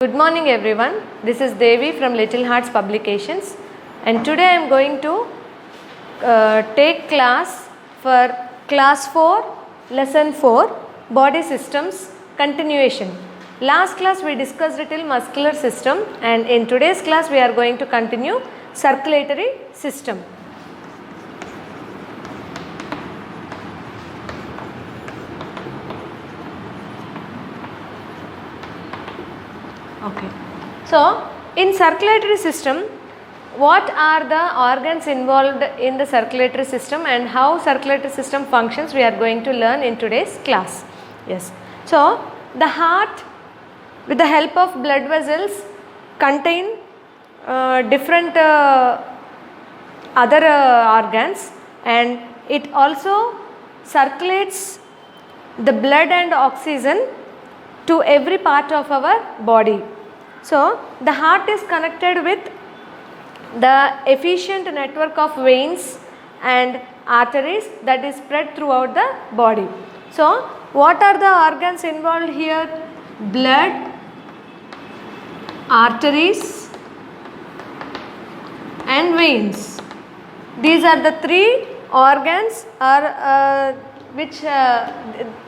Good morning everyone. This is Devi from Little Hearts Publications, and today I am going to take class for class 4 lesson 4 body systems continuation. Last class we discussed little muscular system, and in today's class we are going to continue circulatory system. Okay. So, in circulatory system, what are the organs involved in the circulatory system and how circulatory system functions we are going to learn in today's class. Yes. So, the heart with the help of blood vessels contain different other organs, and it also circulates the blood and oxygen to every part of our body. So, the heart is connected with the efficient network of veins and arteries that is spread throughout the body. So, what are the organs involved here? Blood, arteries and veins. These are the three organs which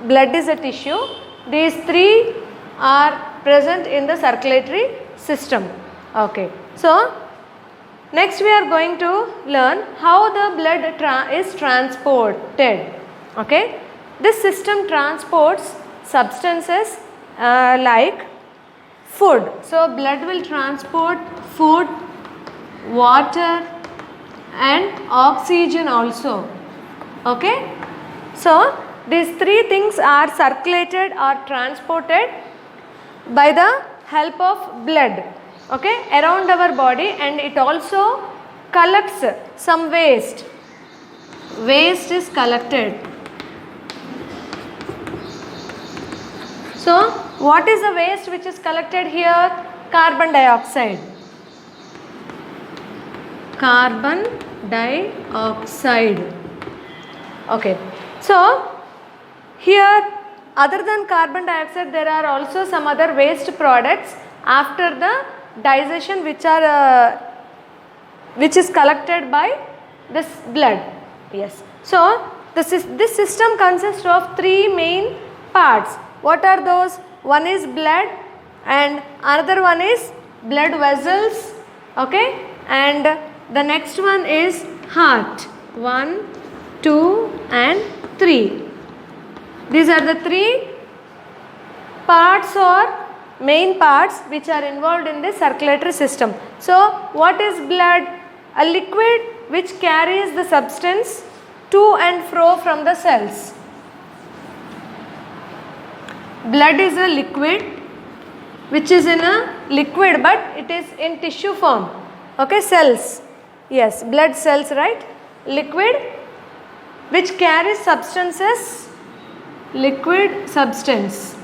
blood is a tissue. These three are present in the circulatory system. Okay. So, next we are going to learn how the blood is transported. Okay. This system transports substances like food. So, blood will transport food, water and oxygen also. Okay. So, these three things are circulated or transported by the help of blood, okay, around our body, and it also collects some waste. Waste is collected. So, what is the waste which is collected here? Carbon dioxide. Carbon dioxide. Okay. So, here other than carbon dioxide there are also some other waste products after the digestion which is collected by this blood. Yes. So, this system consists of three main parts. What are those? One is blood and another one is blood vessels, okay, and the next one is heart. 1, 2 and 3. These are the three parts or main parts which are involved in the circulatory system. So, what is blood? A liquid which carries the substance to and fro from the cells. Blood is a liquid which is in a liquid, but it is in tissue form. Okay, cells. Yes, blood cells, right? Liquid which carries substances. Liquid substance.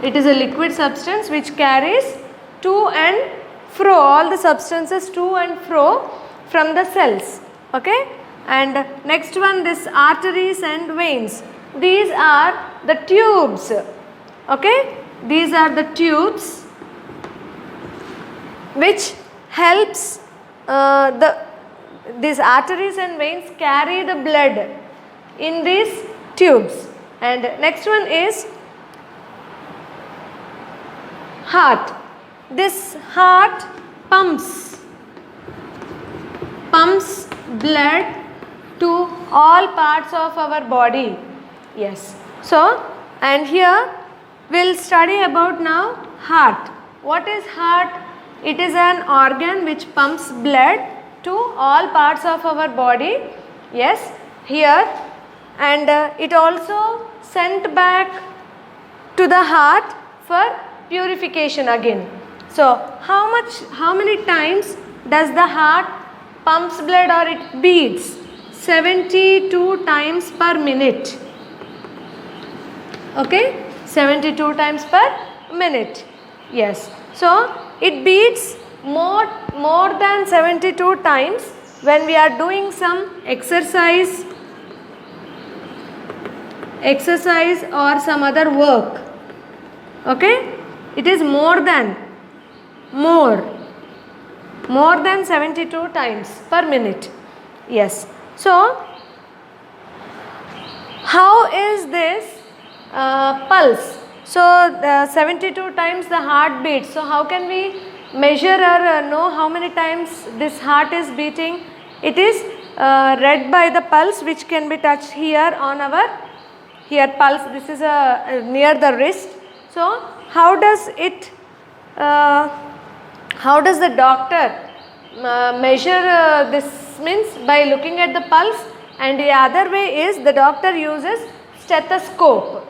It is a liquid substance which carries to and fro, all the substances to and fro from the cells. Okay, and next one, this arteries and veins. These are the tubes. Okay, these are the tubes which helps these arteries and veins carry the blood in these tubes. And next one is heart. This heart pumps blood to all parts of our body. Yes. So, and here we will study about now heart. What is heart? It is an organ which pumps blood to all parts of our body. Yes, here, and it also sent back to the heart for purification again. So, how many times does the heart pumps blood or it beats? 72 times per minute. Okay, 72 times per minute. Yes. So, it beats more than 72 times when we are doing some exercise or some other work. Okay, It is more than 72 times per minute. Yes. So how is this pulse? So 72 times the heartbeat. So how can we measure or know how many times this heart is beating? It is read by the pulse, which can be touched here on our pulse. This is near the wrist. So how does it how does the doctor measure this? Means by looking at the pulse, and the other way is the doctor uses stethoscope.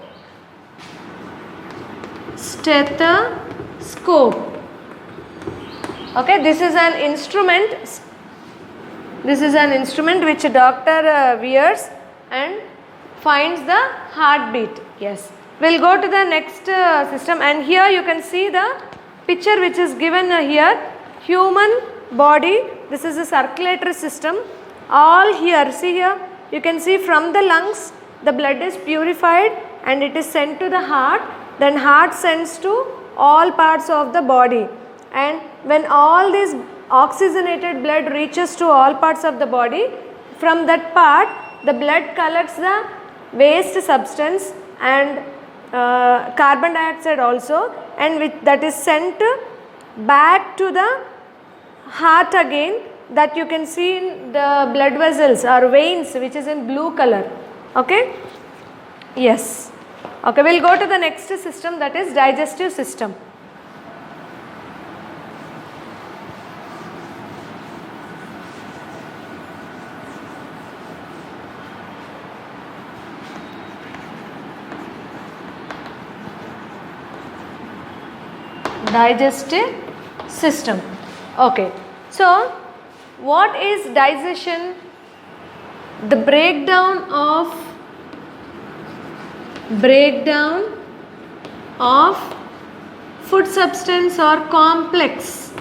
Okay, this is an instrument. This is an instrument which a doctor wears and finds the heartbeat. Yes. We'll go to the next system, and here you can see the picture which is given here. Human body. This is a circulatory system. All here, see here, you can see from the lungs the blood is purified and it is sent to the heart. Then heart sends to all parts of the body, and when all this oxygenated blood reaches to all parts of the body, from that part the blood collects the waste substance and carbon dioxide also, and that is sent back to the heart again. That you can see in the blood vessels or veins, which is in blue color. Okay. Yes. Okay, we will go to the next system, that is digestive system. Digestive system. Okay. So what is digestion? The breakdown of food substance or complex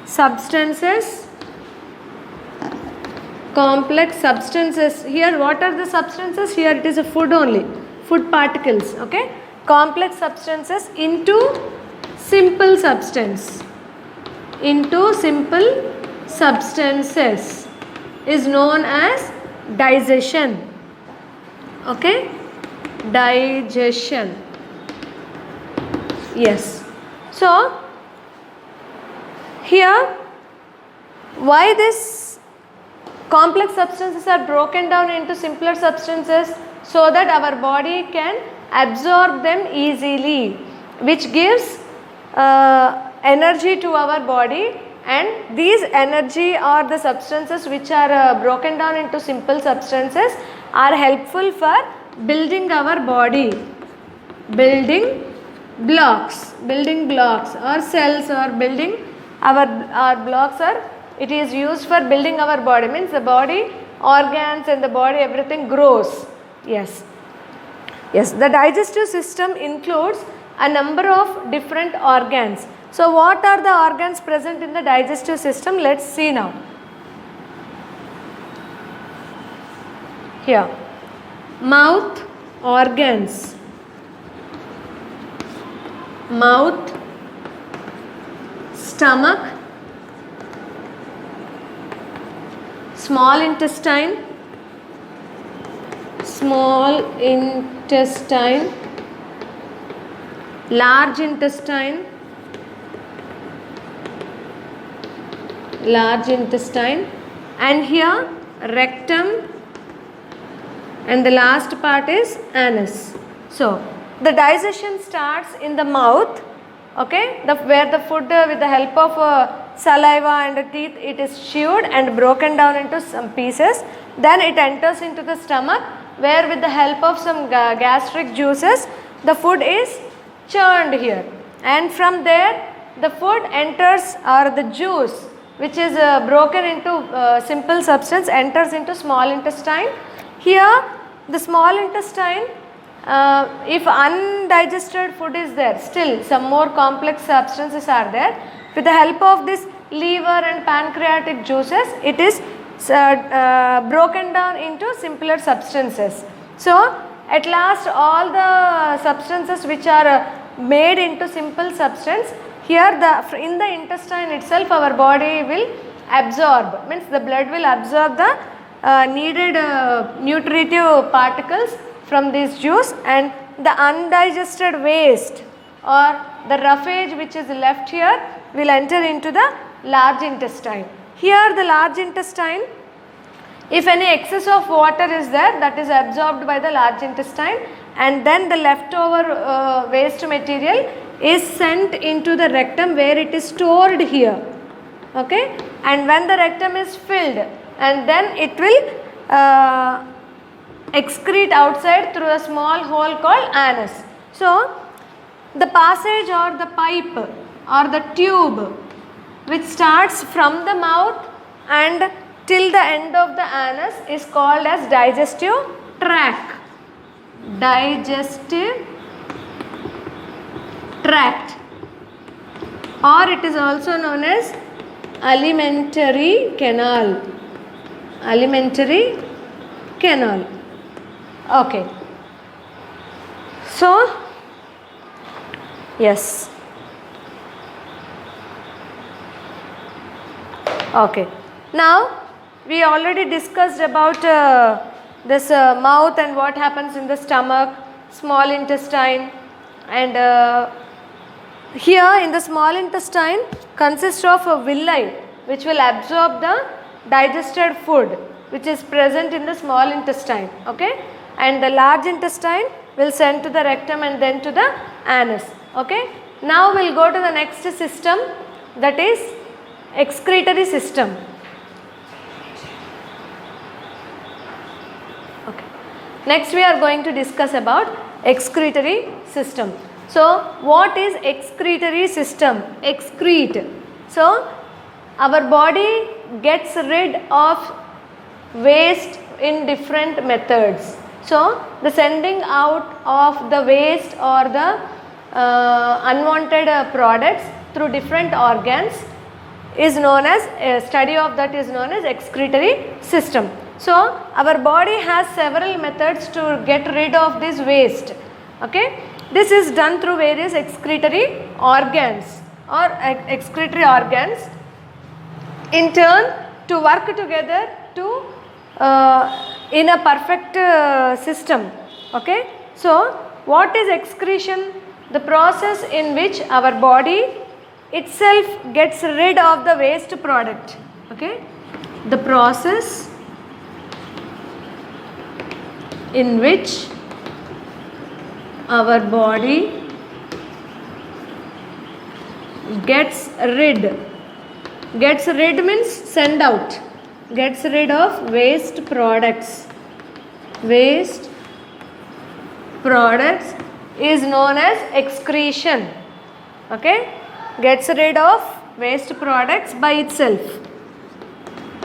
substances. Here what are the substances? Here it is a food only, food particles. Okay, complex substances into simple substances is known as digestion. Okay, digestion. Yes. So here, why this complex substances are broken down into simpler substances? So that our body can absorb them easily, which gives energy to our body, and these energy or the substances which are broken down into simple substances are helpful for building our body, building blocks or cells, or building our blocks, or it is used for building our body, means the body organs and the body everything grows. Yes. Yes, the digestive system includes a number of different organs. So what are the organs present in the digestive system? Let's see now. Here, mouth organs, mouth, stomach, small intestine, large intestine, and here rectum, and the last part is anus. So the digestion starts in the mouth, okay, where the food with the help of saliva and the teeth, it is chewed and broken down into some pieces. Then it enters into the stomach, where with the help of some gastric juices the food is churned here, and from there the food enters, or the juice which is broken into simple substance enters into small intestine. Here the small intestine, if undigested food is there, still some more complex substances are there. With the help of this liver and pancreatic juices, it is broken down into simpler substances. So at last all the substances which are made into simple substance. Here in the intestine itself our body will absorb, means the blood will absorb the needed nutritive particles from this juice, and the undigested waste or the roughage which is left here will enter into the large intestine. Here the large intestine, if any excess of water is there, that is absorbed by the large intestine, and then the leftover waste material is sent into the rectum where it is stored here. Okay, and when the rectum is filled, and then it will excrete outside through a small hole called anus. So the passage or the pipe or the tube which starts from the mouth and till the end of the anus is called as digestive tract. Digestive tract, or it is also known as alimentary canal. Alimentary canal. Okay. So, yes. Okay. Now, we already discussed about this mouth and what happens in the stomach, small intestine, and here in the small intestine consists of a villi which will absorb the digested food which is present in the small intestine. Okay, and the large intestine will send to the rectum and then to the anus. Okay, now we will go to the next system, that is excretory system. Okay, next we are going to discuss about excretory system. So what is excretory system? Excrete. So our body gets rid of waste in different methods. So the sending out of the waste or the unwanted products through different organs is known as, study of that is known as excretory system. So our body has several methods to get rid of this waste. Okay, this is done through various excretory organs or excretory organs in turn to work together to in a perfect system. Okay, so what is excretion? The process in which our body itself gets rid of the waste product. Okay, the process in which our body gets rid means send out, gets rid of waste products. Waste products is known as excretion. Okay, gets rid of waste products by itself.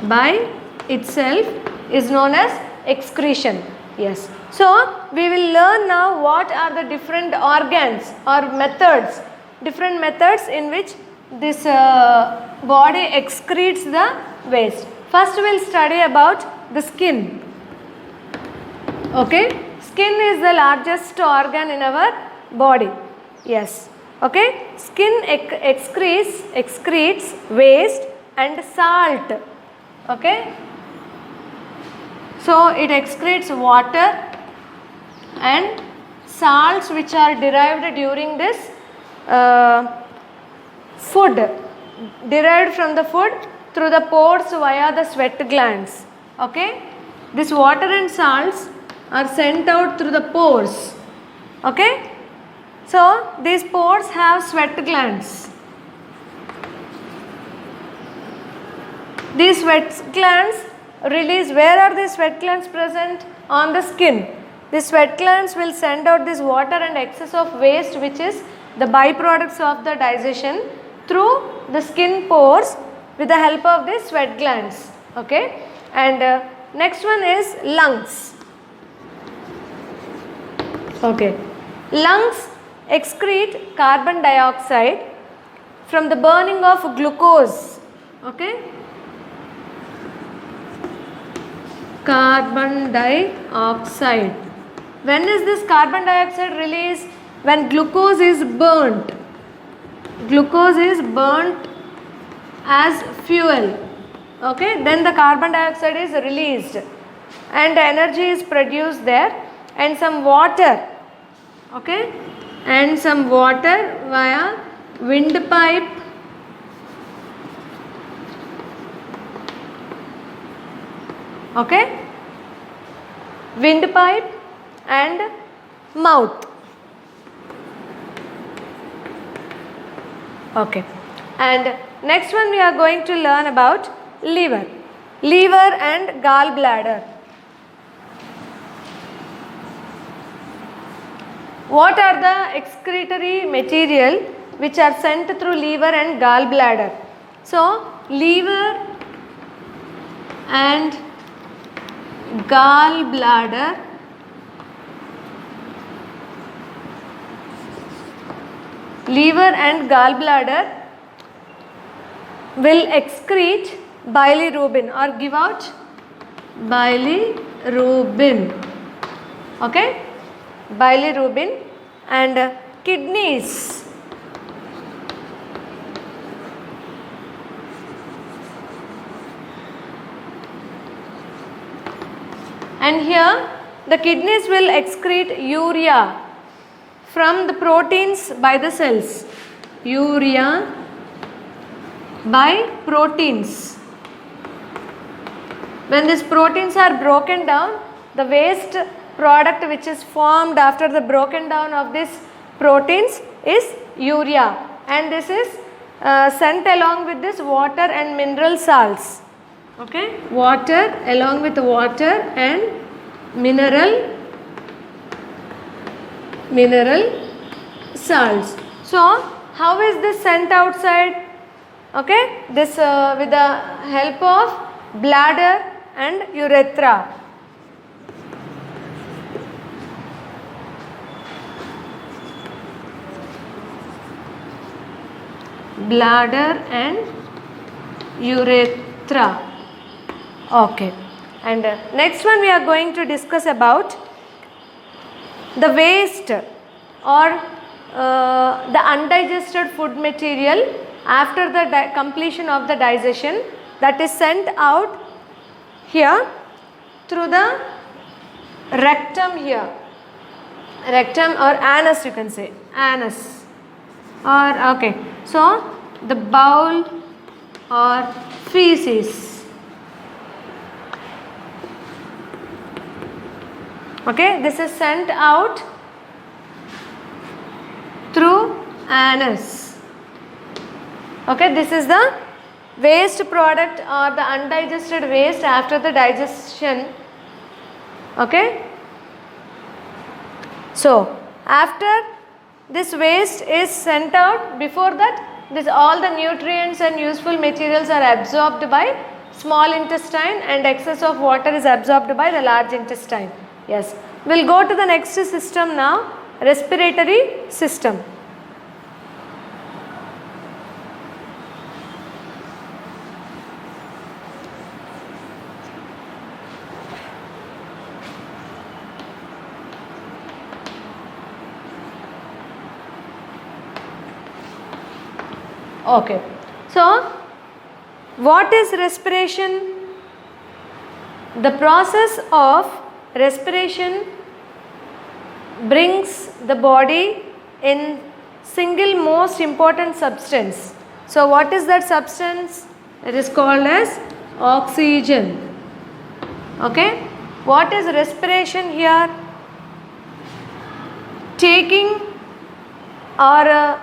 By itself is known as excretion. Yes. So we will learn now what are the different organs or methods, different methods in which this body excretes the waste. First we will study about the skin. Okay, skin is the largest organ in our body. Yes. Okay, skin excretes waste and salt. Okay, so it excretes water and salts which are derived during this food, derived from the food through the pores via the sweat glands. Okay, this water and salts are sent out through the pores. Okay, so these pores have sweat glands. These sweat glands release, where are these sweat glands present? On the skin. These sweat glands will send out this water and excess of waste which is the byproducts of the digestion through the skin pores with the help of these sweat glands. Okay, and next one is lungs. Okay, lungs excrete carbon dioxide from the burning of glucose. Okay, carbon dioxide. When is this carbon dioxide released? when glucose is burnt as fuel, okay, then the carbon dioxide is released and energy is produced there, and some water, okay, and some water via windpipe and mouth. Okay, and next one we are going to learn about liver and gallbladder. What are the excretory material which are sent through liver and gallbladder? So, liver and gallbladder will excrete bilirubin or give out bilirubin, okay, bilirubin, and kidneys and here the kidneys will excrete urea from the proteins by the cells, urea by proteins. When these proteins are broken down, the waste product which is formed after the broken down of these proteins is urea, and this is sent along with this water and mineral salts, okay, water along with water and mineral salts. So, how is this sent outside? Okay, this with the help of bladder and urethra. Bladder and urethra. Okay, and next one we are going to discuss about the waste or the undigested food material after the completion of the digestion, that is sent out here through the rectum here, rectum or anus, you can say anus, or okay, so the bowel or feces, okay, this is sent out through anus. Okay, this is the waste product or the undigested waste after the digestion. Okay, so after this waste is sent out, before that this all the nutrients and useful materials are absorbed by small intestine and excess of water is absorbed by the large intestine. Yes, we will go to the next system now, respiratory system. Okay, so what is respiration? The process of respiration brings the body in single most important substance. So what is that substance? It is called as oxygen. Okay, what is respiration here? Taking or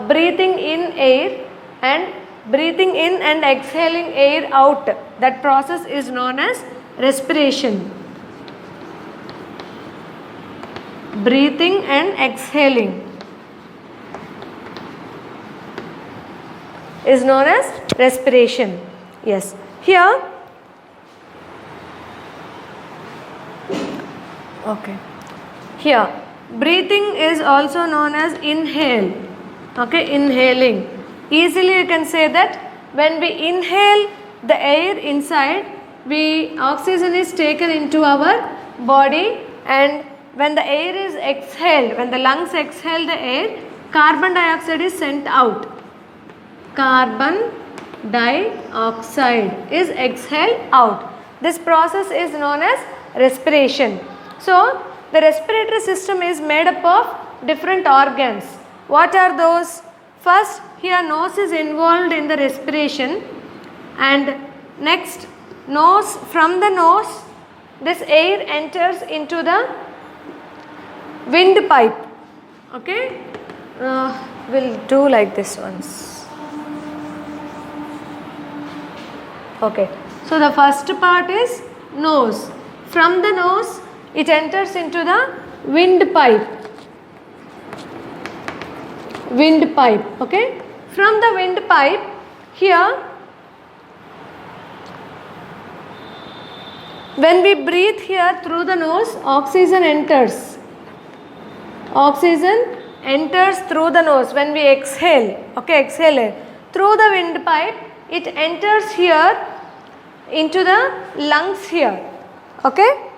breathing in air and breathing in and exhaling air out, that process is known as respiration. Breathing and exhaling is known as respiration. Yes, here okay, here breathing is also known as inhale. Okay, inhaling. Easily you can say that when we inhale the air inside, oxygen is taken into our body and when the air is exhaled, when the lungs exhale the air, carbon dioxide is sent out. Carbon dioxide is exhaled out. This process is known as respiration. So the respiratory system is made up of different organs. What are those? First, here nose is involved in the respiration, and next nose, from the nose this air enters into the windpipe. Okay, we'll do like this once. Okay, so the first part is nose. From the nose it enters into the windpipe. Windpipe. Okay, from the windpipe, here when we breathe here through the nose, oxygen enters. Oxygen enters through the nose. When we exhale, okay, exhale through the windpipe, it enters here into the lungs here. Okay,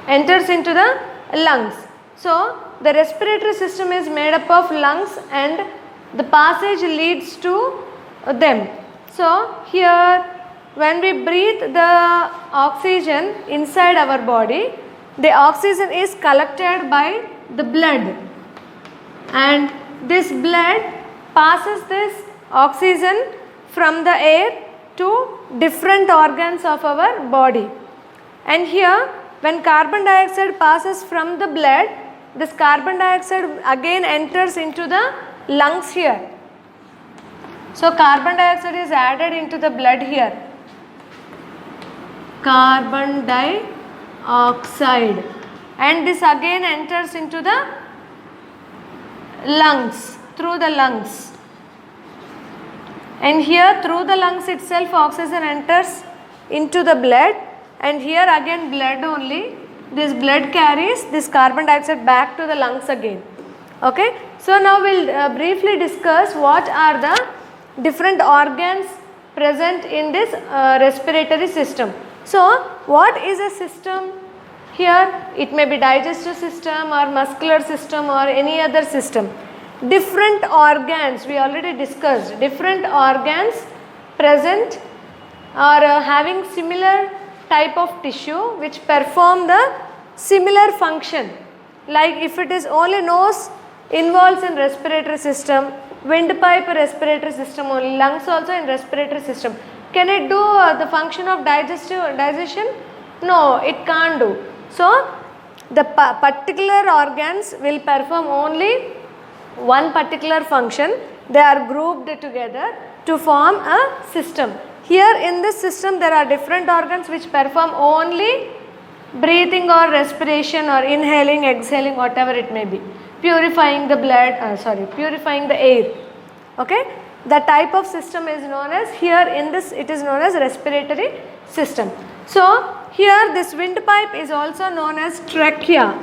enters into the lungs. So the respiratory system is made up of lungs, and the passage leads to them. So here when we breathe the oxygen inside our body, the oxygen is collected by the blood, and this blood passes this oxygen from the air to different organs of our body. And here when carbon dioxide passes from the blood, this carbon dioxide again enters into the lungs here. So carbon dioxide is added into the blood here. Carbon dioxide, and this again enters into the lungs, through the lungs. And here through the lungs itself oxygen enters into the blood, and here again blood only. This blood carries this carbon dioxide back to the lungs again. Okay, so now we'll briefly discuss what are the different organs present in this respiratory system. So what is a system? Here it may be digestive system or muscular system or any other system. Different organs, we already discussed, different organs present or having similar type of tissue which perform the similar function. Like if it is only nose, involves in respiratory system, windpipe respiratory system only, lungs also in respiratory system. Can it do the function of digestion? No, it can't do. So the particular organs will perform only one particular function. They are grouped together to form a system. Here in this system there are different organs which perform only breathing or respiration or inhaling, exhaling, whatever it may be, purifying the blood, purifying the air. Okay, the type of system is known as, here in this it is known as respiratory system. So here this windpipe is also known as trachea.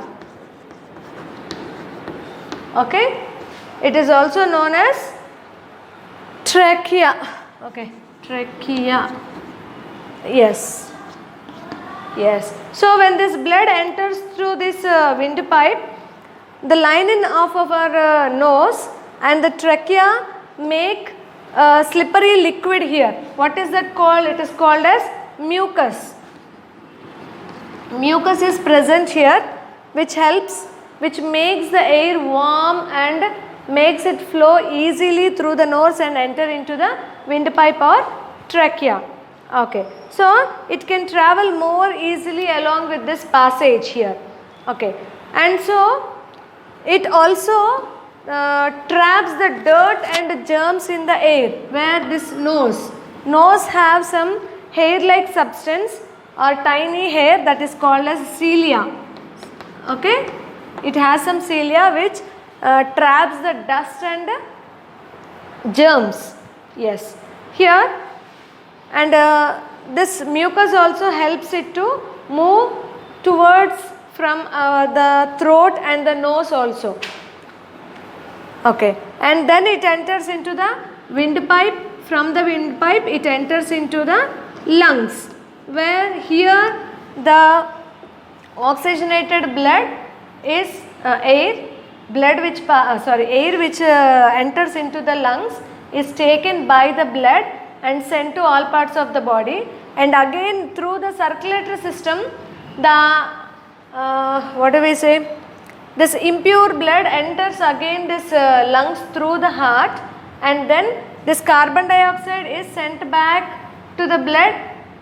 Okay, it is also known as trachea. Okay, trachea. Yes. So when this blood enters through this windpipe, the lining of our nose and the trachea make slippery liquid here. What is that called? It is called as mucus. Mucus is present here, which makes the air warm and makes it flow easily through the nose and enter into the windpipe or trachea. Okay, so it can travel more easily along with this passage here. Okay, and so it also traps the dirt and germs in the air, where this nose have some hair like substance or tiny hair that is called as cilia. Okay, it has some cilia which traps the dust and germs. Yes, here, and this mucus also helps it to move towards from the throat and the nose also. Okay, and then it enters into the windpipe. From the windpipe it enters into the lungs, where here the oxygenated blood is air which enters into the lungs is taken by the blood and sent to all parts of the body, and again through the circulatory system the this impure blood enters again this lungs through the heart, and then this carbon dioxide is sent back to the blood,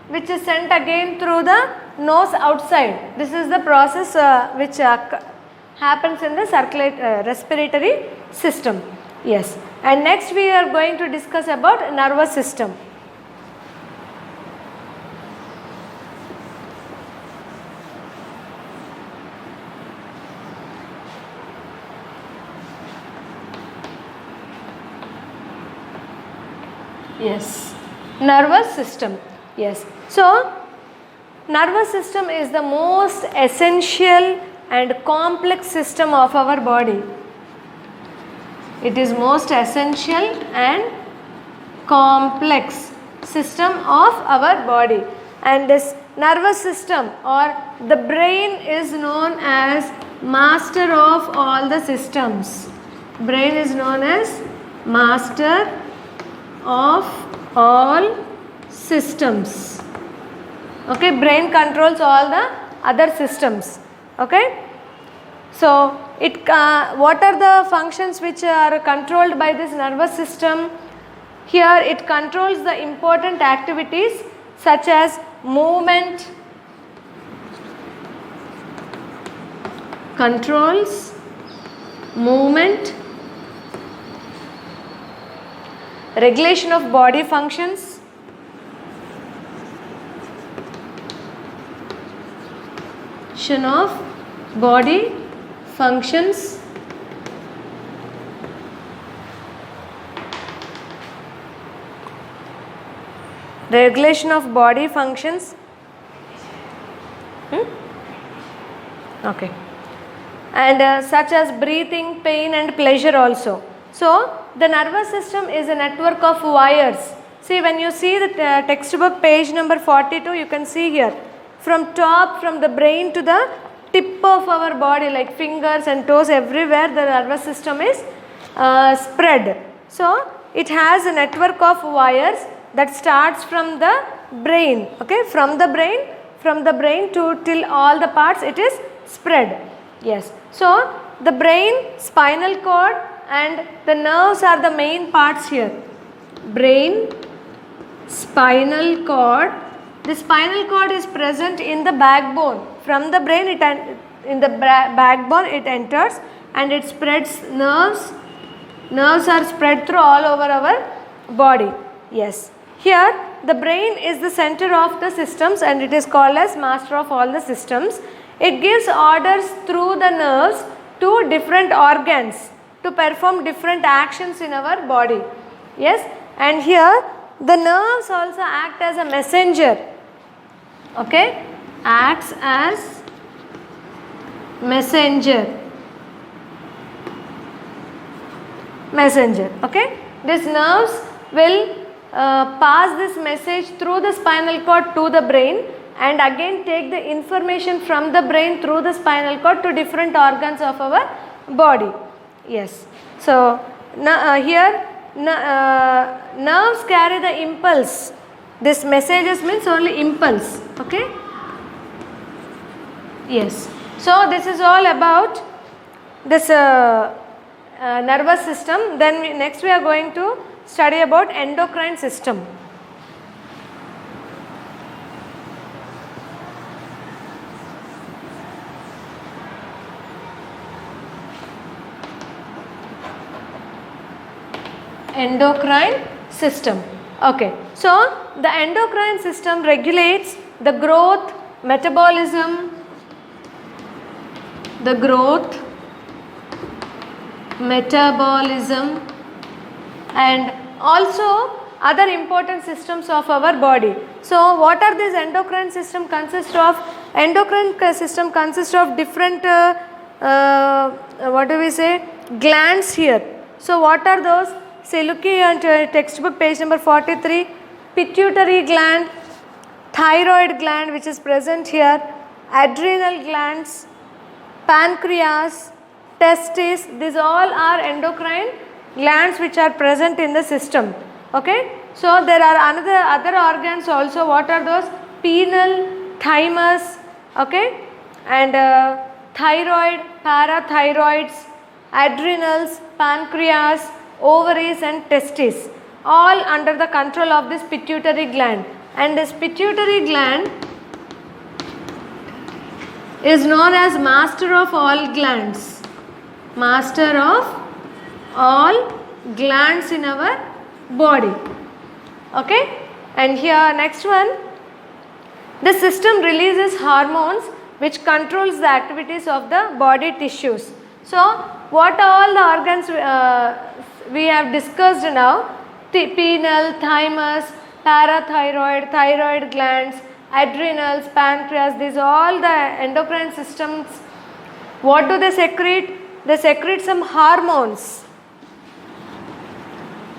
which is sent again through the nose outside. This is the process which happens in the respiratory system. Yes, and next we are going to discuss about nervous system. Yes, nervous system. Yes, so nervous system is the most essential and complex system of our body. It is most essential and complex system of our body, and this nervous system or the brain is known as master of all the systems. Brain is known as master of all systems. Okay, brain controls all the other systems. Okay, so what are the functions which are controlled by this nervous system? Here it controls the important activities such as movement, controls movement, regulation of body functions, regulation of body functions. Okay, and such as breathing, pain and pleasure also. So the nervous system is a network of wires. See, when you see the textbook page number 42, you can see here from top, from the brain to the tip of our body, like fingers and toes, everywhere the nervous system is spread. So it has a network of wires that starts from the brain. Okay, from the brain to till all the parts it is spread. Yes, so the brain, spinal cord and the nerves are the main parts here. Brain, spinal cord. The spinal cord is present in the backbone. From the brain in the backbone it enters and it spreads nerves. Nerves are spread through all over our body. Yes, here the brain is the center of the systems and it is called as master of all the systems. It gives orders through the nerves to different organs to perform different actions in our body. Yes, and here the nerves also act as a messenger. Okay, acts as messenger. Okay, these nerves will pass this message through the spinal cord to the brain and again take the information from the brain through the spinal cord to different organs of our body. Yes, so here nerves carry the impulse. This messages means only impulse. Okay, yes, so this is all about this nervous system. Then next we are going to study about endocrine system. Endocrine system. Okay, so the endocrine system regulates the growth, metabolism, and also other important systems of our body. So what are these endocrine system consist of? Endocrine system consists of different glands here. So what are those? Say, look at textbook page number 43. Pituitary gland, thyroid gland which is present here, adrenal glands, pancreas, testes, these all are endocrine glands which are present in the system. Okay. So there are other organs also. What are those? Penile, thymus, okay, and thyroid, parathyroids, adrenals, pancreas, ovaries and testes, all under the control of this pituitary gland. And this pituitary gland is known as master of all glands. Master of all glands in our body. Okay. And here next one, the system releases hormones which controls the activities of the body tissues. So what all the organs we have discussed now? Penile, thymus, parathyroid, thyroid glands, adrenals, pancreas, these all the endocrine systems. What do they secrete? They secrete some hormones.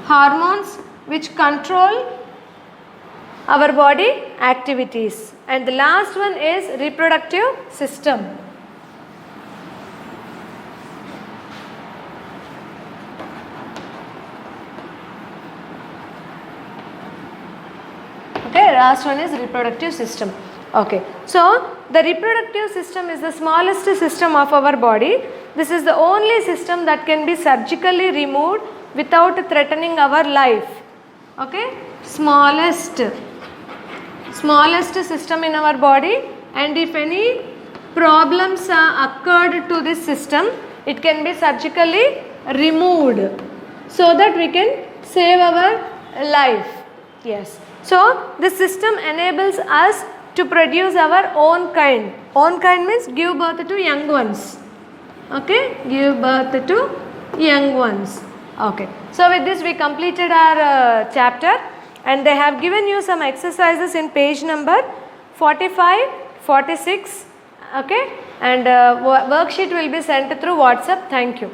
Hormones which control our body activities. And the last one is reproductive system. Okay, last one is reproductive system. Okay, so the reproductive system is the smallest system of our body. This is the only system that can be surgically removed without threatening our life. Okay, smallest system in our body, and if any problems occurred to this system, it can be surgically removed so that we can save our life. Yes. So this system enables us to produce our own kind. Own kind means give birth to young ones. Okay, give birth to young ones. Okay. So with this we completed our chapter, and they have given you some exercises in page number 45, 46. Okay, and worksheet will be sent through WhatsApp. Thank you.